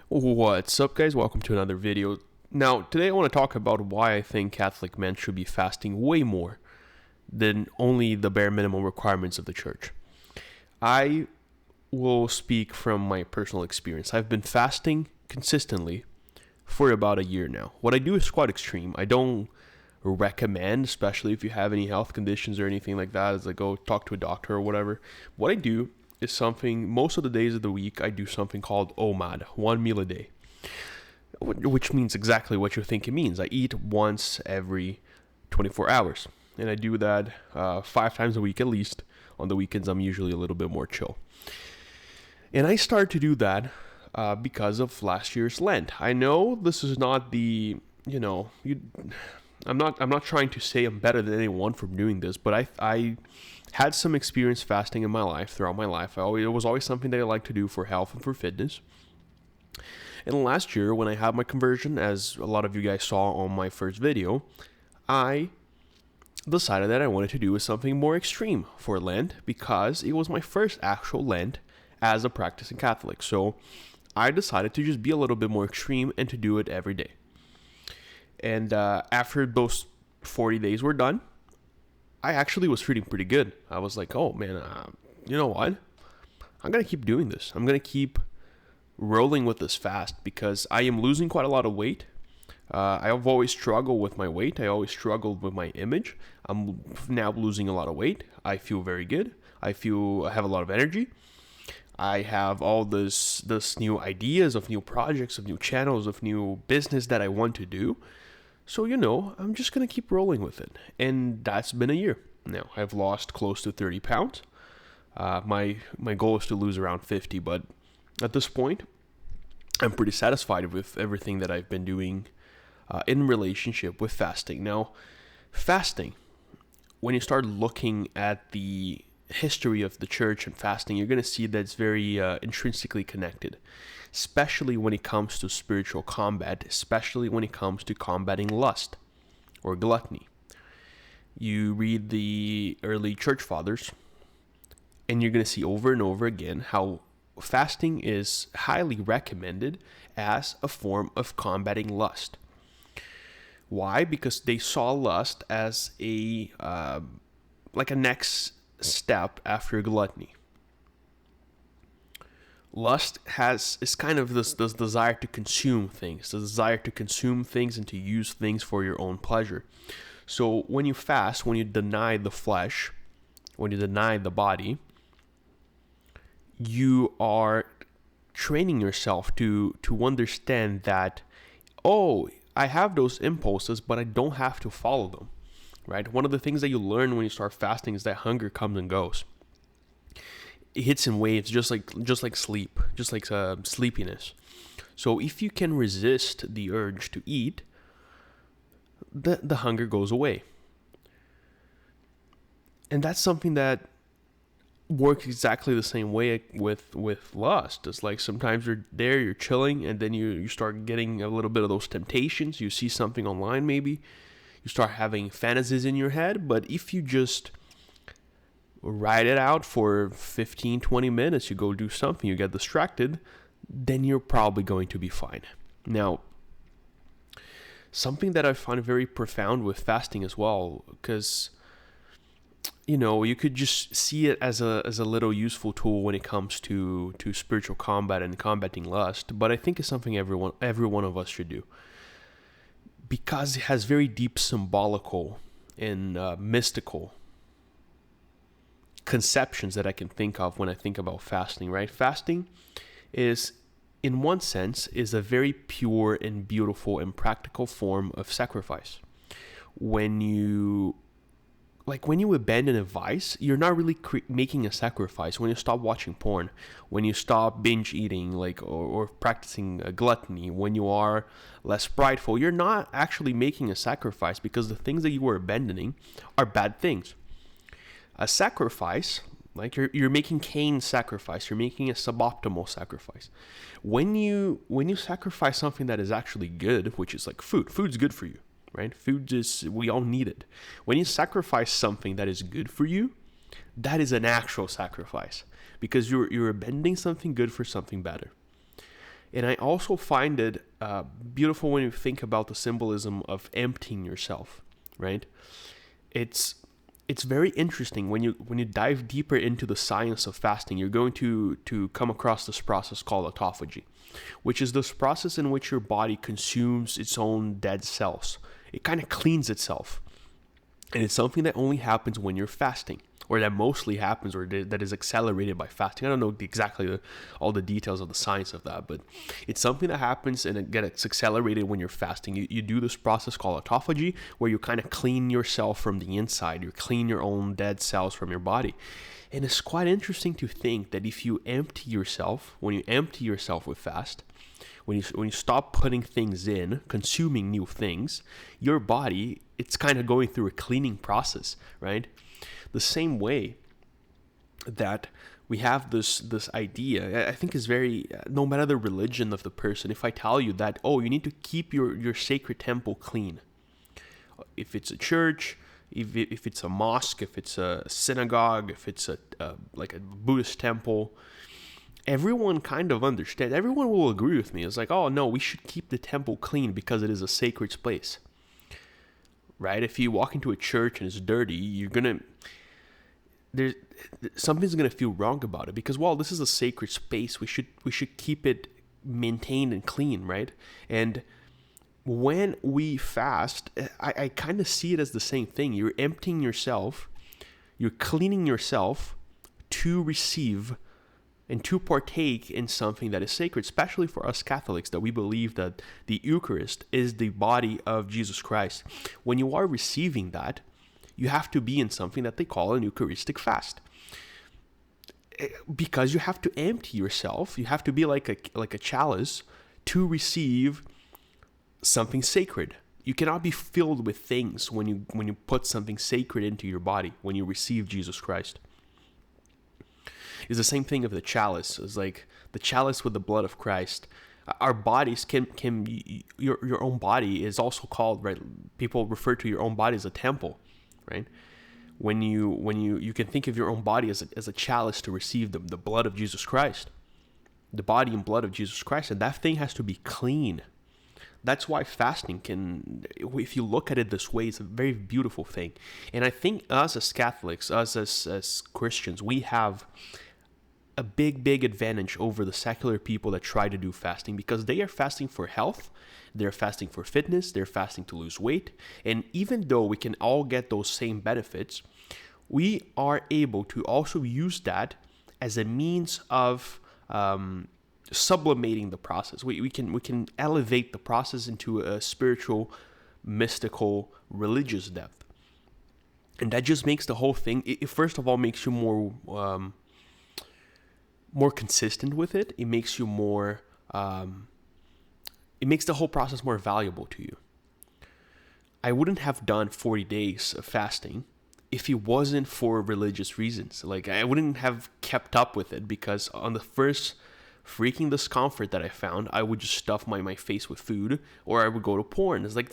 What's up, guys? Welcome to another video. Now, today I want to talk about why I think Catholic men should be fasting way more than only the bare minimum requirements of the church. I will speak from my personal experience. I've been fasting consistently for about a year now. What I do is quite extreme. I don't recommend, especially if you have any health conditions or anything like that, is like go talk to a doctor or whatever. What I do is something, most of the days of the week, I do something called OMAD, 1 meal a day, which means exactly what you think it means. I eat once every 24 hours, and I do that 5 times a week at least. On the weekends, I'm usually a little bit more chill. And I started to do that because of last year's Lent. I know this is not I'm not trying to say I'm better than anyone for doing this, but I had some experience fasting in my life, throughout my life. It was always something that I like to do for health and for fitness. And last year, when I had my conversion, as a lot of you guys saw on my first video, I decided that I wanted to do something more extreme for Lent because it was my first actual Lent as a practicing Catholic. So I decided to just be a little bit more extreme and to do it every day. And after those 40 days were done, I actually was feeling pretty good. I was like, oh man, you know what? I'm going to keep doing this. I'm going to keep rolling with this fast because I am losing quite a lot of weight. I've always struggled with my weight. I always struggled with my image. I'm now losing a lot of weight. I feel very good. I have a lot of energy. I have all this new ideas of new projects, of new channels, of new business that I want to do. So, I'm just going to keep rolling with it. And that's been a year now. I've lost close to 30 pounds. My goal is to lose around 50, but at this point, I'm pretty satisfied with everything that I've been doing in relationship with fasting. Now, fasting, when you start looking at the history of the church and fasting, you're going to see that it's very intrinsically connected, especially when it comes to spiritual combat, especially when it comes to combating lust or gluttony. You read the early church fathers, and you're going to see over and over again how fasting is highly recommended as a form of combating lust. Why? Because they saw lust as a next step after gluttony. Lust is kind of this desire to consume things, and to use things for your own pleasure. So when you fast, when you deny the flesh, when you deny the body, you are training yourself to understand that, I have those impulses, but I don't have to follow them. Right? One of the things that you learn when you start fasting is that hunger comes and goes. It hits in waves, just like sleep, just like sleepiness. So if you can resist the urge to eat, the hunger goes away. And that's something that works exactly the same way with lust. It's like sometimes you're chilling, and then you start getting a little bit of those temptations. You see something online maybe. You start having fantasies in your head, but if you just ride it out for 15, 20 minutes, you go do something, you get distracted, then you're probably going to be fine. Now, something that I find very profound with fasting as well, because, you could just see it as a little useful tool when it comes to spiritual combat and combating lust, but I think it's something every one of us should do. Because it has very deep symbolical and mystical conceptions that I can think of when I think about fasting, right? Fasting is, in one sense, is a very pure and beautiful and practical form of sacrifice. When you abandon a vice, you're not really making a sacrifice. When you stop watching porn, when you stop binge eating, or practicing gluttony, when you are less prideful, you're not actually making a sacrifice because the things that you were abandoning are bad things. A sacrifice, like you're making Cain's sacrifice, you're making a suboptimal sacrifice. When you sacrifice something that is actually good, which is like food's good for you. Right? We all need it. When you sacrifice something that is good for you, that is an actual sacrifice because you're abandoning something good for something better. And I also find it beautiful when you think about the symbolism of emptying yourself, right? It's very interesting when you dive deeper into the science of fasting. You're going to come across this process called autophagy, which is this process in which your body consumes its own dead cells. It kind of cleans itself, and it's something that only happens when you're fasting, or that mostly happens, or that is accelerated by fasting. I don't know exactly all the details of the science of that, but it's something that happens, and again, it's accelerated when you're fasting. You do this process called autophagy, where you kind of clean yourself from the inside. You clean your own dead cells from your body. And it's quite interesting to think that if you empty yourself, when you empty yourself with fast, when you stop putting things in, consuming new things, your body, it's kind of going through a cleaning process, right? The same way that we have this idea, I think is very, no matter the religion of the person, if I tell you that, oh, you need to keep your sacred temple clean. If it's a church, if it's a mosque, if it's a synagogue, if it's like a Buddhist temple, everyone kind of understands. Everyone will agree with me. It's like, oh no, we should keep the temple clean because it is a sacred place, right? If you walk into a church and it's dirty, something's gonna feel wrong about it, because while this is a sacred space, we should keep it maintained and clean, right? And when we fast, I kind of see it as the same thing. You're emptying yourself, you're cleaning yourself to receive and to partake in something that is sacred, especially for us Catholics, that we believe that the Eucharist is the body of Jesus Christ. When you are receiving that, you have to be in something that they call an Eucharistic fast, because you have to empty yourself. You have to be like a chalice to receive something sacred. You cannot be filled with things when you put something sacred into your body, when you receive Jesus Christ. It's the same thing of the chalice. It's like the chalice with the blood of Christ. Our bodies can your own body is also called, right? People refer to your own body as a temple, right? When you can think of your own body as a chalice to receive the blood of Jesus Christ, the body and blood of Jesus Christ, and that thing has to be clean. That's why fasting can, if you look at it this way, it's a very beautiful thing. And I think us as Catholics, us as Christians, we have a big advantage over the secular people that try to do fasting, because they are fasting for health, they're fasting for fitness, they're fasting to lose weight. And even though we can all get those same benefits, we are able to also use that as a means of sublimating the process. We can elevate the process into a spiritual, mystical, religious depth. And that just makes the whole thing, it first of all makes you more consistent with it. It makes you more, it makes the whole process more valuable to you. I wouldn't have done 40 days of fasting if it wasn't for religious reasons. Like, I wouldn't have kept up with it, because on the first freaking discomfort that I found, I would just stuff my face with food, or I would go to porn. It's like,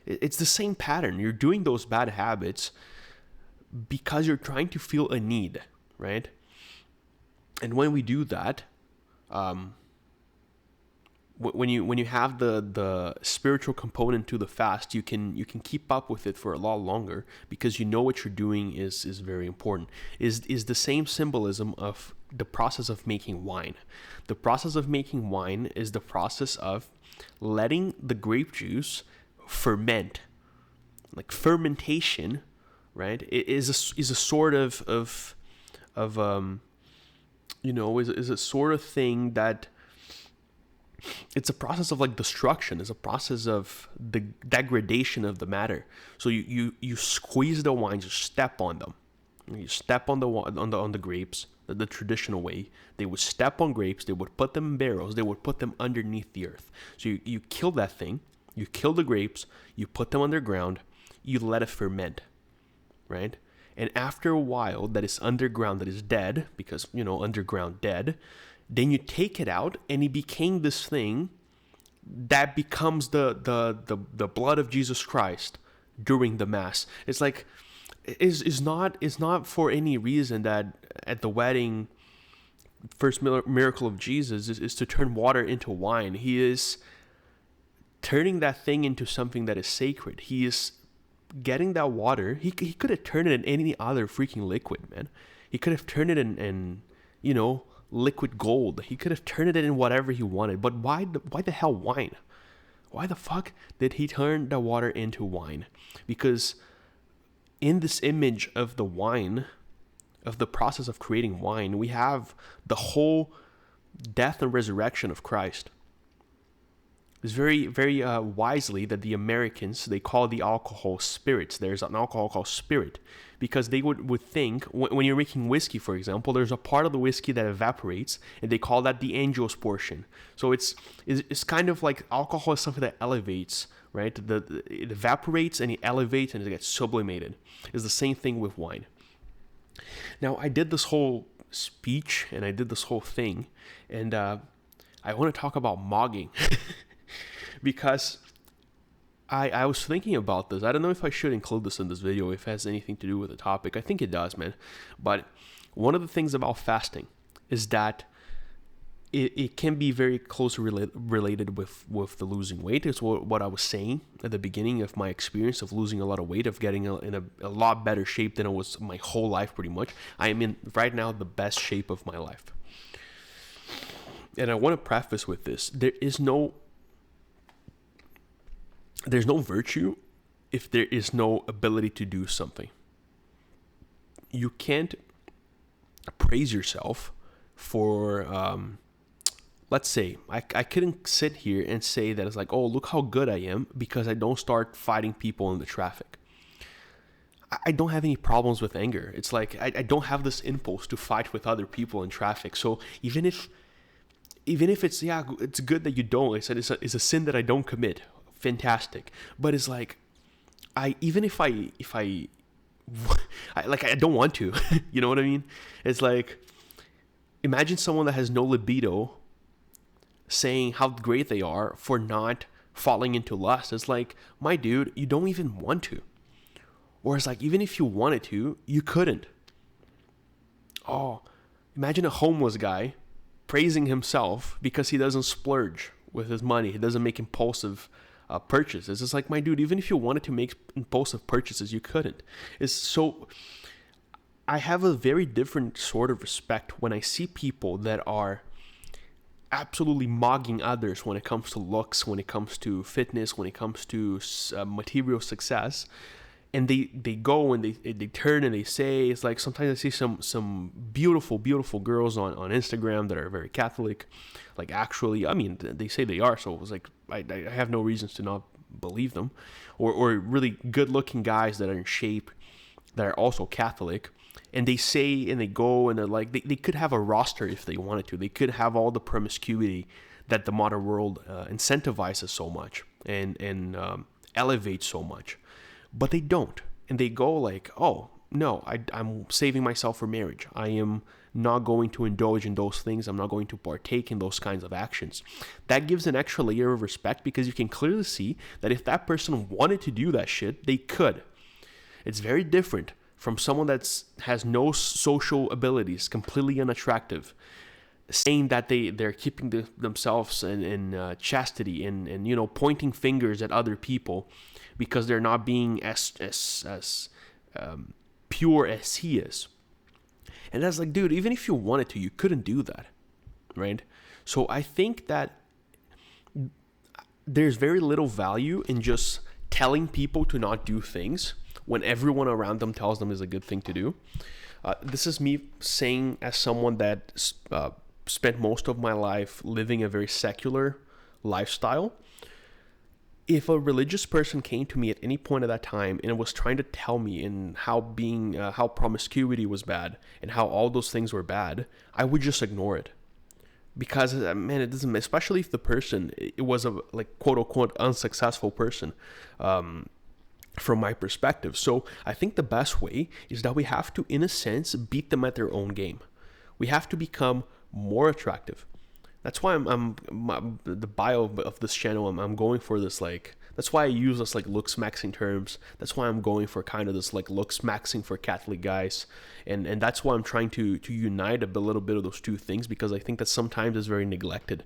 it's the same pattern. You're doing those bad habits because you're trying to feel a need, right? And when we do that, when you have the spiritual component to the fast, you can keep up with it for a lot longer, because you know what you're doing is very important. Is the same symbolism of the process of making wine. The process of making wine is the process of letting the grape juice ferment. Like fermentation, right? It is a sort of is a sort of thing that it's a process of like destruction. It's a process of the degradation of the matter. So you squeeze the wines, you step on them. You step on the grapes the traditional way. They would step on grapes. They would put them in barrels. They would put them underneath the earth. So you kill that thing. You kill the grapes. You put them underground. You let it ferment, right? And after a while, that is underground, that is dead, because, underground dead, then you take it out, and it became this thing that becomes the blood of Jesus Christ during the Mass. It's like, it's not for any reason that at the wedding first miracle of Jesus is to turn water into wine. He is turning that thing into something that is sacred. He is getting that water. He could have turned it in any other freaking liquid, man. He could have turned it in liquid gold. He could have turned it in whatever he wanted. But why the hell wine? Why the fuck did he turn the water into wine? Because in this image of the wine, of the process of creating wine, we have the whole death and resurrection of Christ. It's very, very wisely that the Americans, they call the alcohol spirits. There's an alcohol called spirit, because they would think, when you're making whiskey, for example, there's a part of the whiskey that evaporates, and they call that the angel's portion. So it's kind of like alcohol is something that elevates, right? It evaporates and it elevates and it gets sublimated. It's the same thing with wine. Now, I did this whole speech and I did this whole thing, and I want to talk about mogging. Because I was thinking about this. I don't know if I should include this in this video, if it has anything to do with the topic. I think it does, man. But one of the things about fasting is that it can be very closely related with the losing weight. It's what I was saying at the beginning of my experience of losing a lot of weight, of getting in a lot better shape than I was my whole life, pretty much. I am in, right now, the best shape of my life. And I want to preface with this. There's no virtue if there is no ability to do something. You can't praise yourself for, let's say, I couldn't sit here and say that it's like, oh, look how good I am, because I don't start fighting people in the traffic. I don't have any problems with anger. It's like, I don't have this impulse to fight with other people in traffic. So even if it's, yeah, it's good that you don't. I said it's a sin that I don't commit. Fantastic. But it's like, I don't want to. You know what I mean? It's like, imagine someone that has no libido saying how great they are for not falling into lust. It's like, my dude, you don't even want to. Or it's like, even if you wanted to, you couldn't. Oh, imagine a homeless guy praising himself because he doesn't splurge with his money. He doesn't make impulsive purchases. It's like, my dude, even if you wanted to make impulsive purchases, you couldn't. It's so, I have a very different sort of respect when I see people that are absolutely mogging others when it comes to looks, when it comes to fitness, when it comes to material success. And they go and they turn and they say, it's like, sometimes I see some beautiful girls on Instagram that are very Catholic. Like, actually, I mean, they say they are, so it was like, I have no reasons to not believe them. Or really good looking guys that are in shape that are also Catholic. And they say and they go and they're like, they could have a roster if they wanted to. They could have all the promiscuity that the modern world incentivizes so much and elevates so much. But they don't. And they go like, oh, no, I'm saving myself for marriage. I am not going to indulge in those things. I'm not going to partake in those kinds of actions. That gives an extra layer of respect, because you can clearly see that if that person wanted to do that shit, they could. It's very different from someone that has no social abilities, completely unattractive, saying that they're keeping themselves in chastity and pointing fingers at other people because they're not being as pure as he is. And that's like, dude, even if you wanted to, you couldn't do that, right? So I think that there's very little value in just telling people to not do things when everyone around them tells them is a good thing to do. This is me saying as someone that spent most of my life living a very secular lifestyle. If a religious person came to me at any point at that time and was trying to tell me how promiscuity was bad and how all those things were bad, I would just ignore it. Because, man, it doesn't, especially if the person, it was a, like, quote unquote unsuccessful person, from my perspective. So I think the best way is that we have to, in a sense, beat them at their own game. We have to become more attractive. That's why the bio of this channel. I'm going for this like. That's why I use this like looks maxing terms. That's why I'm going for kind of this like looks maxing for Catholic guys, and that's why I'm trying to unite a little bit of those two things, because I think that sometimes it's very neglected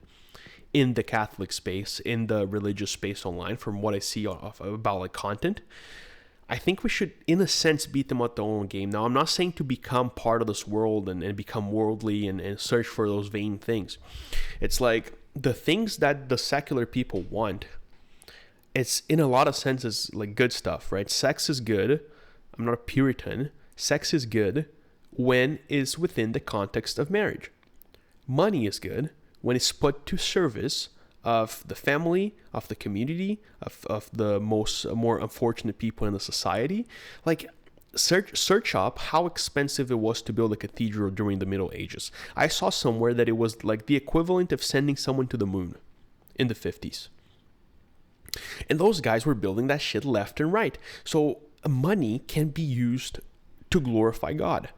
in the Catholic space, in the religious space online. From what I see about like content, I think we should, in a sense, beat them at their own game. Now, I'm not saying to become part of this world and become worldly and search for those vain things. It's like the things that the secular people want, it's in a lot of senses like good stuff, right? Sex is good. I'm not a Puritan. Sex is good when it's within the context of marriage. Money is good when it's put to service of the family, of the community, of the more unfortunate people in the society. Like, search up how expensive it was to build a cathedral during the Middle Ages. I saw somewhere that it was like the equivalent of sending someone to the moon in the 50s. And those guys were building that shit left and right. So money can be used to glorify God.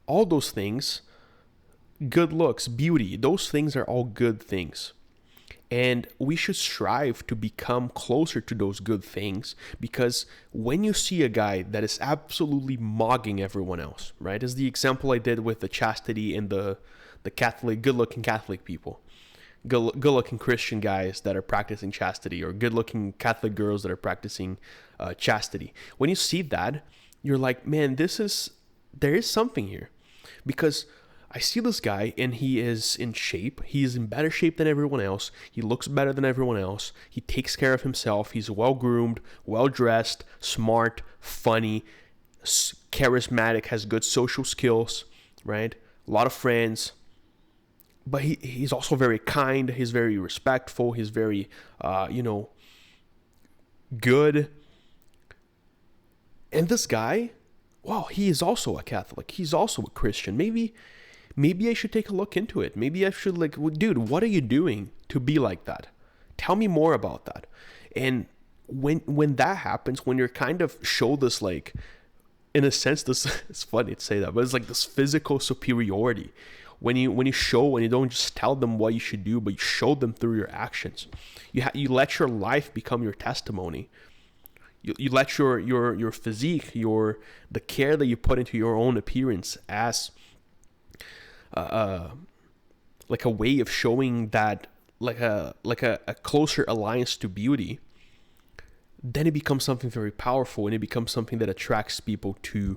All those things, good looks, beauty, those things are all good things. And we should strive to become closer to those good things, because when you see a guy that is absolutely mogging everyone else, right? As the example I did with the chastity and the Catholic, good-looking Catholic people. Good-looking Christian guys that are practicing chastity, or good-looking Catholic girls that are practicing chastity. When you see that, you're like, man, there is something here. Because I see this guy and he is in shape. He is in better shape than everyone else. He looks better than everyone else. He takes care of himself. He's well-groomed, well-dressed, smart, funny, charismatic, has good social skills, right? A lot of friends. But he's also very kind. He's very respectful. He's very, good. And this guy, wow, he is also a Catholic. He's also a Christian. Maybe I should take a look into it. Maybe I should dude, what are you doing to be like that? Tell me more about that. And when that happens, when you're kind of show this like, in a sense, this it's funny to say that, but it's like this physical superiority. When you show, and you don't just tell them what you should do, but you show them through your actions. You let your life become your testimony. You let your physique, the care that you put into your own appearance as like a way of showing that like a closer alliance to beauty. Then it becomes something very powerful, and it becomes something that attracts people to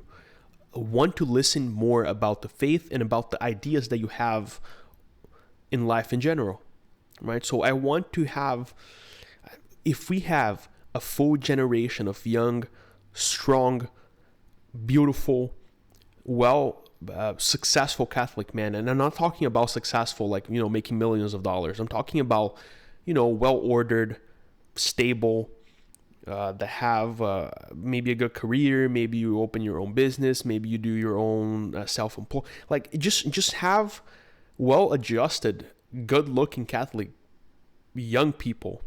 want to listen more about the faith and about the ideas that you have in life in general, right? So I want to have, if we have a full generation of young, strong, beautiful, successful Catholic men, and I'm not talking about successful like, making millions of dollars. I'm talking about, well-ordered, stable, that have maybe a good career, maybe you open your own business, maybe you do your own self-employed, like just have well-adjusted, good-looking Catholic young people.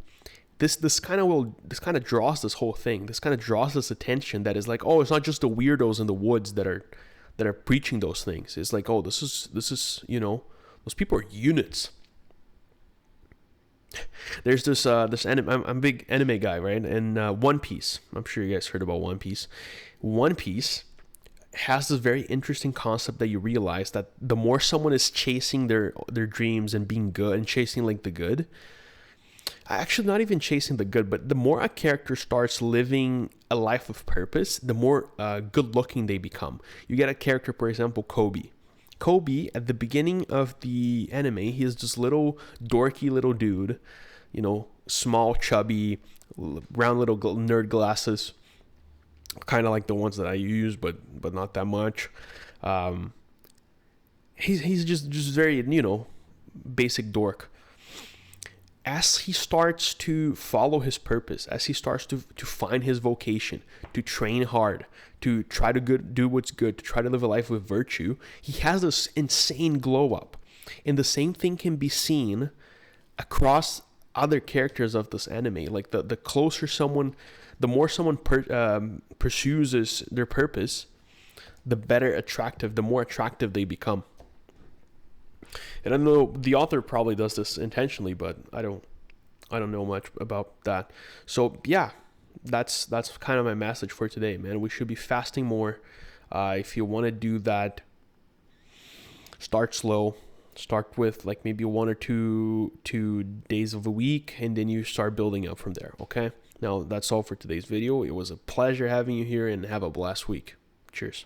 This kind of draws this whole thing. This kind of draws this attention that is like, oh, it's not just the weirdos in the woods that are preaching those things. It's like, oh, this is those people are units. There's this anime. I'm a big anime guy, right? And One Piece. I'm sure you guys heard about One Piece. One Piece has this very interesting concept that you realize that the more someone is chasing their dreams and being good and chasing like the good, actually not even chasing the good, but the more a character starts living a life of purpose, the more good looking they become. You get a character, for example, Kobe. Kobe, at the beginning of the anime, he is this little dorky little dude, small, chubby, round little nerd glasses, kind of like the ones that I use, but not that much. He's just very, basic dork. As he starts to follow his purpose, as he starts to find his vocation, to train hard, to try to do what's good, to try to live a life with virtue, he has this insane glow up. And the same thing can be seen across other characters of this anime. Like the closer someone, the more someone pursues their purpose, the more attractive they become. And I know the author probably does this intentionally, but I don't know much about that. So yeah, that's kind of my message for today, man. We should be fasting more. If you want to do that, start slow. Start with like maybe 1 or 2 days of a week, and then you start building up from there. Okay. Now that's all for today's video. It was a pleasure having you here, and have a blessed week. Cheers.